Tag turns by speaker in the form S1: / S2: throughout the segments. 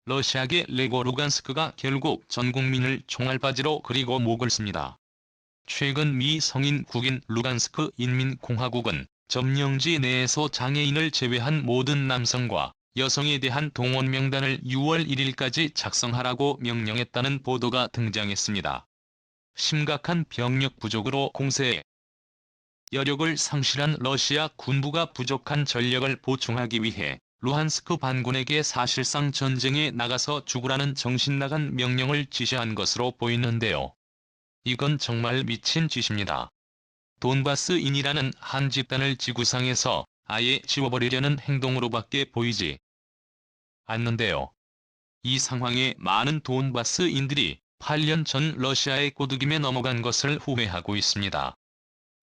S1: 러시아계 레고 루간스크가 결국 전 국민을 총알바지로 그리고 목을 씁니다. 최근 미 성인 국인 루간스크 인민공화국은 점령지 내에서 장애인을 제외한 모든 남성과 여성에 대한 동원 명단을 6월 1일까지 작성하라고 명령했다는 보도가 등장했습니다. 심각한 병력 부족으로 공세에 여력을 상실한 러시아 군부가 부족한 전력을 보충하기 위해 루한스크 반군에게 사실상 전쟁에 나가서 죽으라는 정신나간 명령을 지시한 것으로 보이는데요. 이건 정말 미친 짓입니다. 돈바스인이라는 한 집단을 지구상에서 아예 지워버리려는 행동으로밖에 보이지 않는데요. 이 상황에 많은 돈바스인들이 8년 전 러시아의 꼬드김에 넘어간 것을 후회하고 있습니다.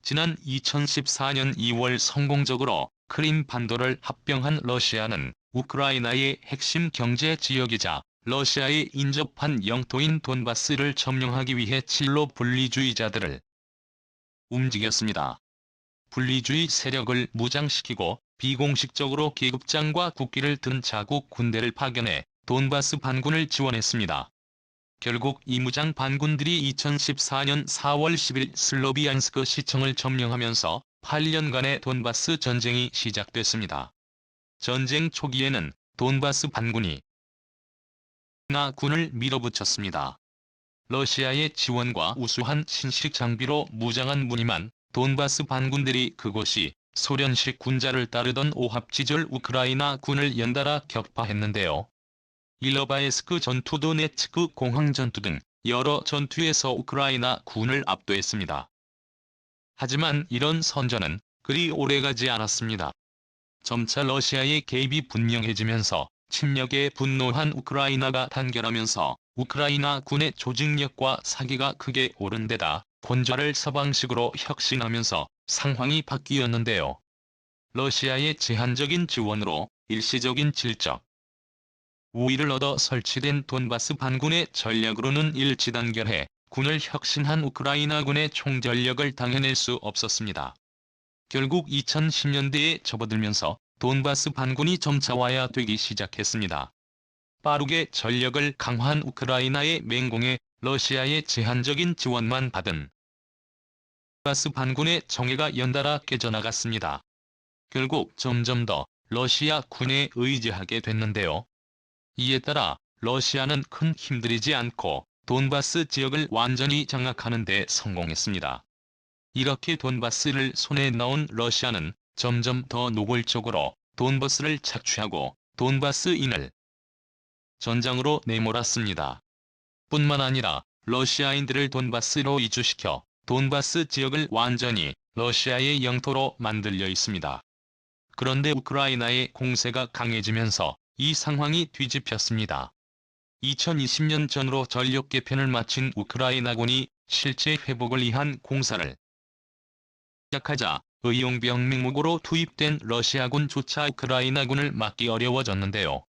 S1: 지난 2014년 2월 성공적으로 크림 반도를 합병한 러시아는 우크라이나의 핵심 경제 지역이자 러시아에 인접한 영토인 돈바스를 점령하기 위해 친로 분리주의자들을 움직였습니다. 분리주의 세력을 무장시키고 비공식적으로 계급장과 국기를 든 자국 군대를 파견해 돈바스 반군을 지원했습니다. 결국 이 무장 반군들이 2014년 4월 10일 슬로비안스크 시청을 점령하면서 8년간의 돈바스 전쟁이 시작됐습니다. 전쟁 초기에는 돈바스 반군이 우크라이나 군을 밀어붙였습니다. 러시아의 지원과 우수한 신식 장비로 무장한 무늬만 돈바스 반군들이 그곳이 소련식 군자를 따르던 오합지졸 우크라이나 군을 연달아 격파했는데요. 일러바에스크 전투, 도네츠크 공항 전투 등 여러 전투에서 우크라이나 군을 압도했습니다. 하지만 이런 선전은 그리 오래가지 않았습니다. 점차 러시아의 개입이 분명해지면서 침략에 분노한 우크라이나가 단결하면서 우크라이나 군의 조직력과 사기가 크게 오른 데다 본좌를 서방식으로 혁신하면서 상황이 바뀌었는데요. 러시아의 제한적인 지원으로 일시적인 질적 우위를 얻어 설치된 돈바스 반군의 전략으로는 일치단결해 군을 혁신한 우크라이나군의 총전력을 당해낼 수 없었습니다. 결국 2010년대에 접어들면서 돈바스 반군이 점차 와야되기 시작했습니다. 빠르게 전력을 강화한 우크라이나의 맹공에 러시아의 제한적인 지원만 받은 돈바스 반군의 정예가 연달아 깨져나갔습니다. 결국 점점 더 러시아 군에 의지하게 됐는데요. 이에 따라 러시아는 큰 힘들이지 않고 돈바스 지역을 완전히 장악하는 데 성공했습니다. 이렇게 돈바스를 손에 넣은 러시아는 점점 더 노골적으로 돈바스를 착취하고 돈바스인을 전장으로 내몰았습니다. 뿐만 아니라 러시아인들을 돈바스로 이주시켜 돈바스 지역을 완전히 러시아의 영토로 만들려 있습니다. 그런데 우크라이나의 공세가 강해지면서 이 상황이 뒤집혔습니다. 2020년 전으로 전력 개편을 마친 우크라이나군이 실제 회복을 위한 공사를 시작하자 의용병 명목으로 투입된 러시아군조차 우크라이나군을 막기 어려워졌는데요.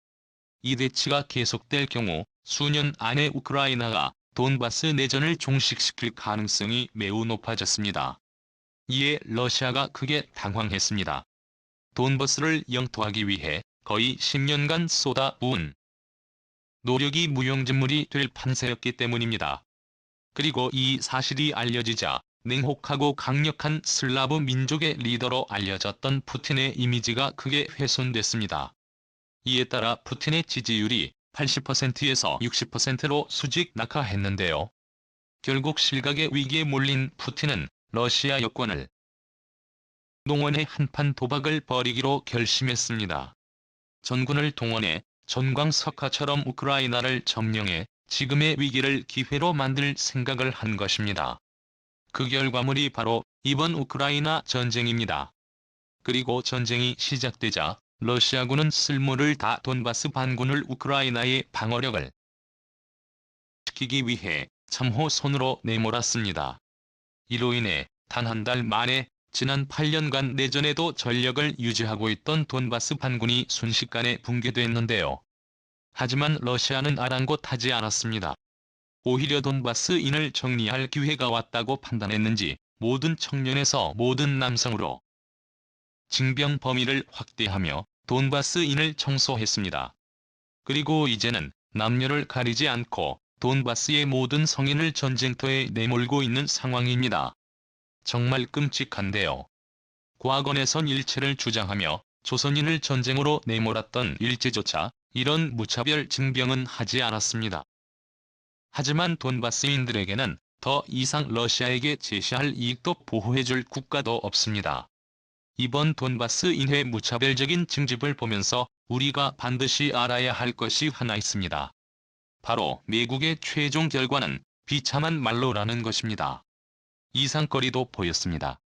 S1: 이 대치가 계속될 경우 수년 안에 우크라이나가 돈바스 내전을 종식시킬 가능성이 매우 높아졌습니다. 이에 러시아가 크게 당황했습니다. 돈바스를 영토하기 위해 거의 10년간 쏟아부은 노력이 무용지물이 될 판세였기 때문입니다. 그리고 이 사실이 알려지자 냉혹하고 강력한 슬라브 민족의 리더로 알려졌던 푸틴의 이미지가 크게 훼손됐습니다. 이에 따라 푸틴의 지지율이 80%에서 60%로 수직 낙하했는데요. 결국 실각의 위기에 몰린 푸틴은 러시아 여권을 동원해 한판 도박을 벌이기로 결심했습니다. 전군을 동원해 전광석화처럼 우크라이나를 점령해 지금의 위기를 기회로 만들 생각을 한 것입니다. 그 결과물이 바로 이번 우크라이나 전쟁입니다. 그리고 전쟁이 시작되자 러시아군은 쓸모를 다 돈바스 반군을 우크라이나의 방어력을 시키기 위해 참호 손으로 내몰았습니다. 이로 인해 단 한 달 만에 지난 8년간 내전에도 전력을 유지하고 있던 돈바스 반군이 순식간에 붕괴됐는데요. 하지만 러시아는 아랑곳하지 않았습니다. 오히려 돈바스인을 정리할 기회가 왔다고 판단했는지 모든 청년에서 모든 남성으로 징병 범위를 확대하며 돈바스인을 청소했습니다. 그리고 이제는 남녀를 가리지 않고 돈바스의 모든 성인을 전쟁터에 내몰고 있는 상황입니다. 정말 끔찍한데요. 과거에선 일체를 주장하며 조선인을 전쟁으로 내몰았던 일제조차 이런 무차별 징병은 하지 않았습니다. 하지만 돈바스인들에게는 더 이상 러시아에게 제시할 이익도 보호해줄 국가도 없습니다. 이번 돈바스 인회 무차별적인 징집을 보면서 우리가 반드시 알아야 할 것이 하나 있습니다. 바로 미국의 최종 결과는 비참한 말로라는 것입니다. 이상거리도 보였습니다.